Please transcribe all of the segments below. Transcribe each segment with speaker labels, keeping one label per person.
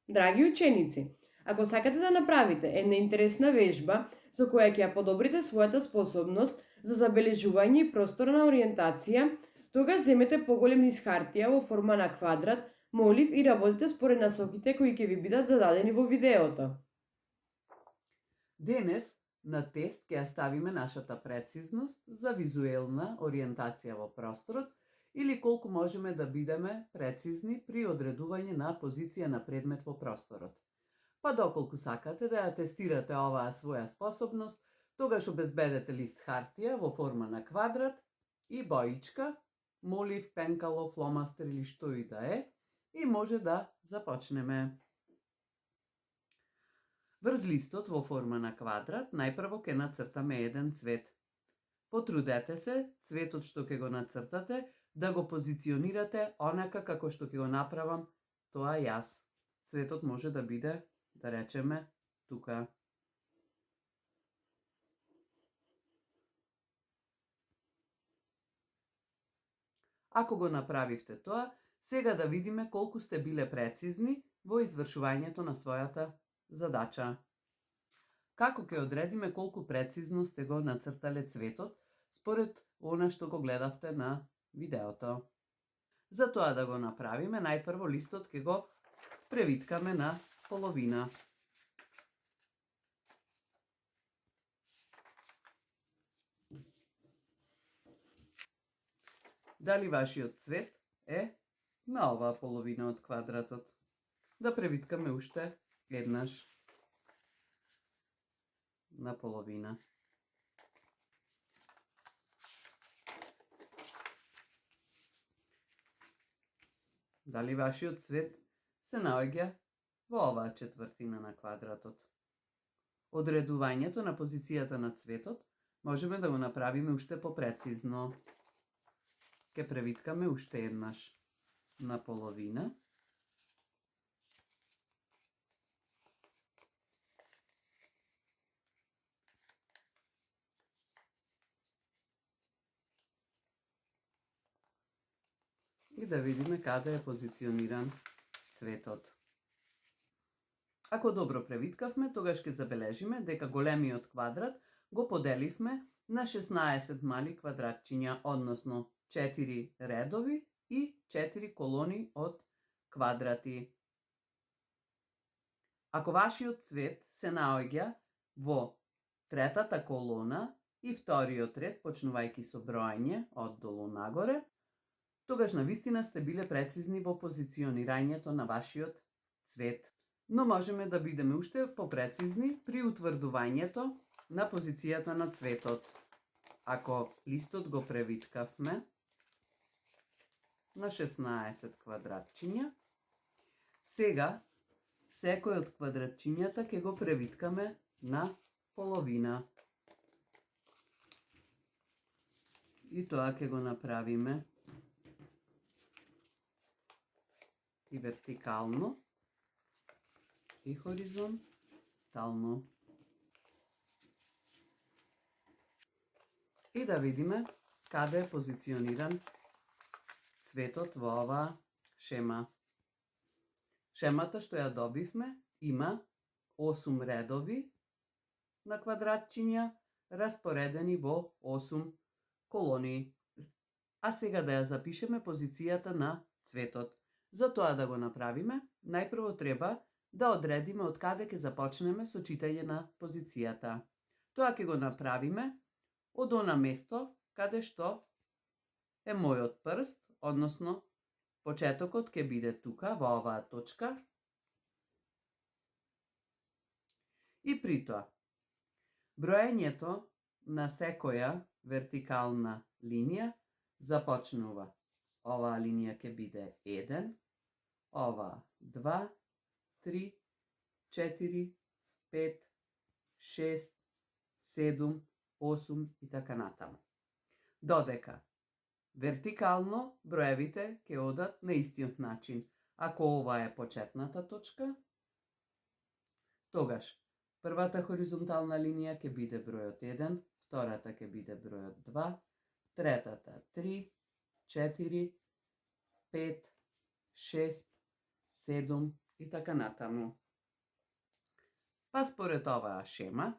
Speaker 1: Драги ученици, ако сакате да направите една интересна вежба со која ќе ја подобрите својата способност за забележување и просторна ориентација, тогаш земете поголем лист хартија во форма на квадрат, молив и работите според насоките кои ќе ви бидат зададени во видеото.
Speaker 2: Денес на тест ќе ја ставиме нашата прецизност за визуелна ориентација во просторот или колку можеме да бидеме прецизни при одредување на позиција на предмет во просторот. Па доколку сакате да ја тестирате оваа своја способност, тогаш обезбедете лист хартија во форма на квадрат и боичка, молив, пенкало, фломастер или што и да е, и може да започнеме. Врз листот во форма на квадрат најпрво ќе нацртаме еден цвет. Потрудете се цветот што ќе го нацртате да го позиционирате онака како што ќе го направам тоа јас. Цветот може да биде, да речеме, тука. Ако го направивте тоа, сега да видиме колку сте биле прецизни во извршувањето на својата задача. Како ќе одредиме колку прецизно сте го нацртале цветот според она што го гледавте на видеото? За тоа да го направиме, најпрво листот ќе го превиткаме на половина. Дали вашиот цвет е на оваа половина од квадратот? Да превиткаме уште еднаш на половина. Дали вашиот цвет се наоѓа во оваа четвртина на квадратот? Одредувањето на позицијата на цветот можеме да го направиме уште попрецизно. Ке превиткаме уште еднаш на половина. И да видиме каде е позициониран цветот. Ако добро превиткавме, тогаш ќе забележиме дека големиот квадрат го поделивме на 16 мали квадратчиња, односно 4 редови и 4 колони од квадрати. Ако вашиот цвет се наоѓа во третата колона и вториот ред, почнувајќи со броење од долу нагоре, тогаш навистина сте биле прецизни во позиционирањето на вашиот цвет. Но можеме да бидеме уште попрецизни при утврдувањето на позицијата на цветот. Ако листот го превиткавме на 16 квадратчиња, сега секој од квадратчињата ќе го превиткаме на половина. И тоа ќе го направиме и вертикално, и хоризонтално. И да видиме каде е позициониран цветот во оваа шема. Шемата што ја добивме има 8 редови на квадратчиња, распоредени во 8 колони. А сега да ја запишеме позицијата на цветот. За тоа да го направиме, најпрво треба да одредиме од каде ќе започнеме со читање на позицијата. Тоа ќе го направиме од она место каде што е мојот прст, односно почетокот ќе биде тука, во оваа точка. И при тоа, броењето на секоја вертикална линија започнува. Оваа линија ќе биде 1, оваа 2, 3, 4, 5, 6, 7, 8 и така натаму. Додека вертикално броевите ќе одат на истиот начин. Ако ова е почетната точка, тогаш првата хоризонтална линија ќе биде бројот 1, втората ќе биде бројот 2, третата 3, 4, 5, 6, 7, и така натаму. Па според оваа шема,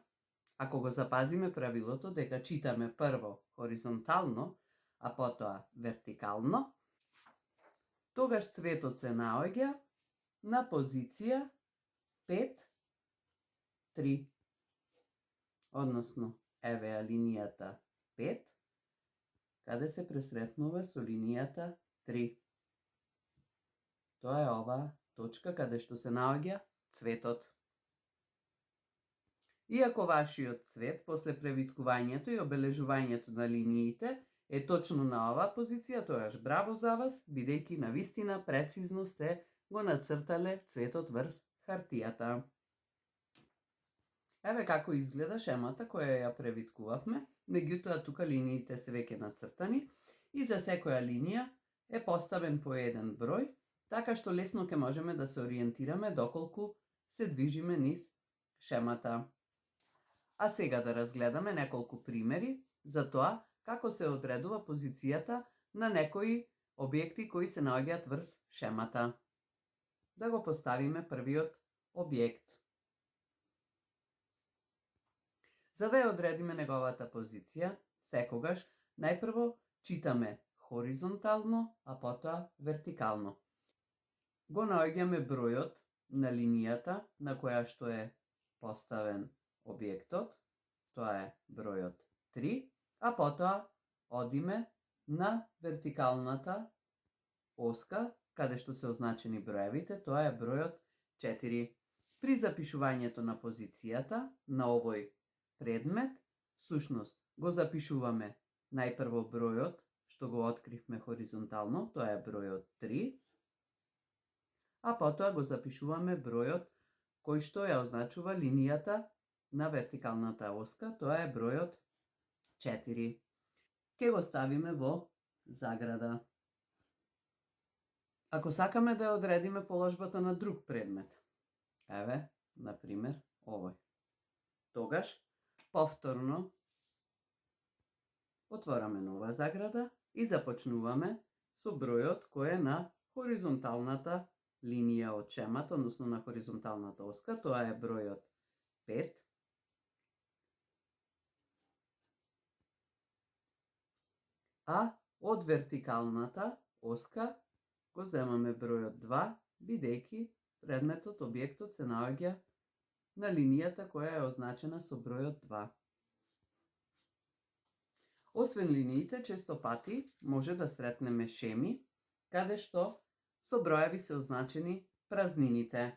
Speaker 2: ако го запазиме правилото дека читаме прво хоризонтално, а потоа вертикално, тогаш цветот се наоѓа на позиција 5-3. Односно, еве ја линијата 5, каде се пресретнува со линијата 3. Тоа е оваа точка каде што се наоѓа цветот. Иако вашиот цвет, после превиткувањето и обележувањето на линиите, е точно на оваа позиција, тоаш браво за вас, бидејќи навистина прецизно сте го нацртале цветот врз хартијата. Еве како изгледа шемата која ја превиткувавме, меѓутоа тука линиите се веќе нацртани и за секоја линија е поставен по еден број, така што лесно ќе можеме да се ориентираме доколку се движиме низ шемата. А сега да разгледаме неколку примери за тоа како се одредува позицијата на некои објекти кои се наоѓаат врз шемата. Да го поставиме првиот објект. За да ја одредиме неговата позиција, секогаш најпрво читаме хоризонтално, а потоа вертикално. Го наоѓаме бројот на линијата на која што е поставен објектот, тоа е бројот 3, а потоа одиме на вертикалната оска, каде што се означени броевите, тоа е бројот 4. При запишувањето на позицијата на овој предмет, всушност го запишуваме најпрво бројот што го откривме хоризонтално, тоа е бројот 3, а потоа го запишуваме бројот кој што ја означува линијата на вертикалната оска, тоа е бројот 4. Ке го ставиме во заграда. Ако сакаме да ја одредиме положбата на друг предмет, еве, например, овој, тогаш повторно отвораме нова заграда и започнуваме со бројот кој е на хоризонталната линија од шемата, односно на хоризонталната оска, тоа е бројот 5. А од вертикалната оска го земаме бројот 2, бидејќи предметот, објектот се наоѓа на линијата која е означена со бројот 2. Освен линиите, често пати може да сретнеме шеми, каде што со броеви се означени празнините.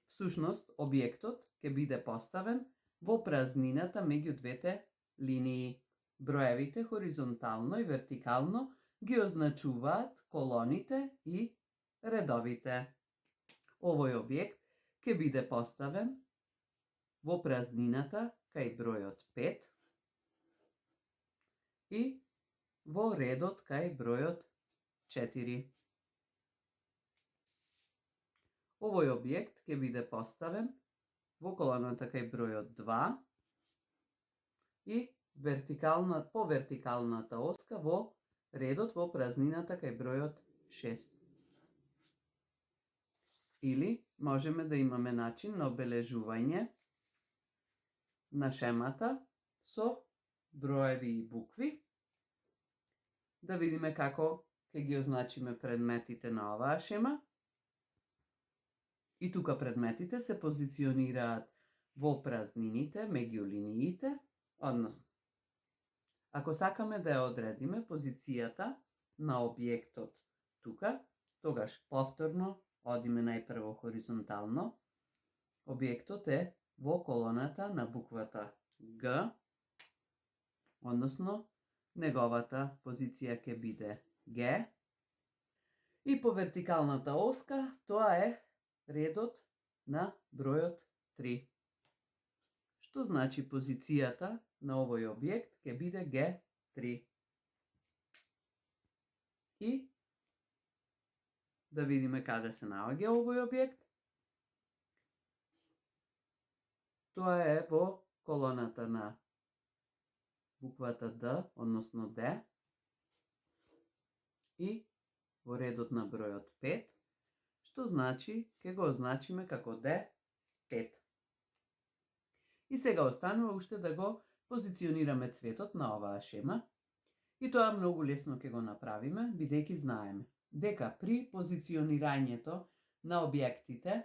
Speaker 2: Всушност, објектот ќе биде поставен во празнината меѓу двете линии. Броевите хоризонтално и вертикално ги означуваат колоните и редовите. Овој објект ќе биде поставен во празнината кај бројот 5 и во редот кај бројот 4. Овој објект ќе биде поставен во колоната кај бројот 2 и по вертикалната оска во редот во празнината кај бројот 6. Или можеме да имаме начин на обележување на шемата со броеви и букви. Да видиме како ќе ги означиме предметите на оваа шема. И тука предметите се позиционираат во празнините меѓу линиите, односно, ако сакаме да ја одредиме позицијата на објектот тука, тогаш повторно одиме најпрво хоризонтално. Објектот е во колоната на буквата Г, односно неговата позиција ќе биде Г. И по вертикалната оска тоа е редот на бројот 3. Што значи позицијата на овој објект ќе биде Г3. И да видиме каде се наоѓа овој објект. Тоа е во колоната на буквата Д, односно Д, и во редот на бројот 5, што значи ќе го означиме како D5. И сега останува уште да го позиционираме цветот на оваа шема. И тоа многу лесно ќе го направиме, бидејќи знаеме дека при позиционирањето на објектите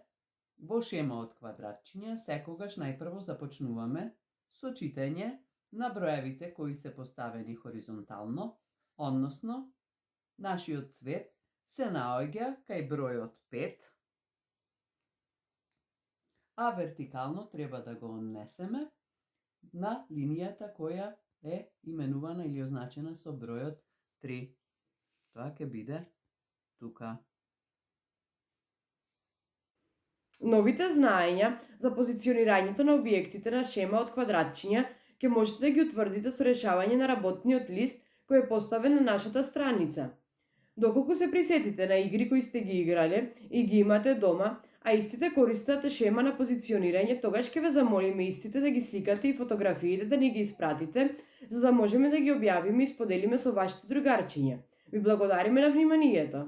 Speaker 2: во шема од квадратчиња секогаш најпрво започнуваме со читање на броевите кои се поставени хоризонтално, односно нашиот цвет се наоѓа кај бројот 5, а вертикално треба да го однесеме на линијата која е именувана или означена со бројот 3. Тоа ќе биде тука.
Speaker 1: Новите знаења за позиционирањето на објектите на шема од квадратчиња ќе можете да ги утврдите со решавање на работниот лист кој е поставен на нашата страница. Доколку се присетите на игри кои сте ги играле и ги имате дома, а истите користат шема на позиционирање, тогаш ќе ве замолиме истите да ги сликате и фотографиите да ни ги испратите, за да можеме да ги објавиме и споделиме со вашите другарчиња. Ви благодариме на вниманието.